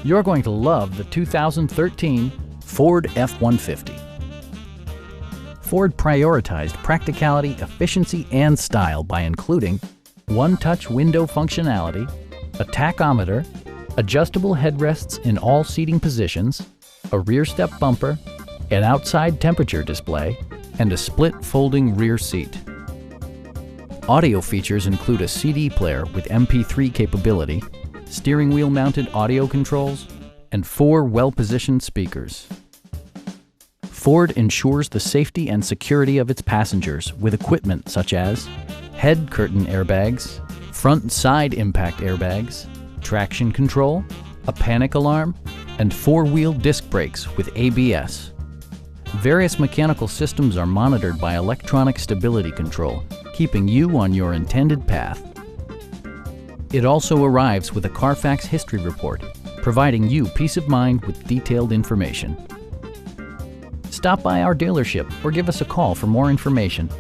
You're going to love the 2013 Ford F-150. Ford prioritized practicality, efficiency, and style by including one-touch window functionality, a tachometer, adjustable headrests in all seating positions, a rear step bumper, an outside temperature display, and a split folding rear seat. Audio features include a CD player with MP3 capability, steering wheel mounted audio controls, and 4 well-positioned speakers. Ford ensures the safety and security of its passengers with equipment such as head curtain airbags, front and side impact airbags, traction control, a panic alarm, and 4-wheel disc brakes with ABS. Various mechanical systems are monitored by electronic stability control, keeping you on your intended path. It also arrives with a Carfax history report, providing you peace of mind with detailed information. Stop by our dealership or give us a call for more information.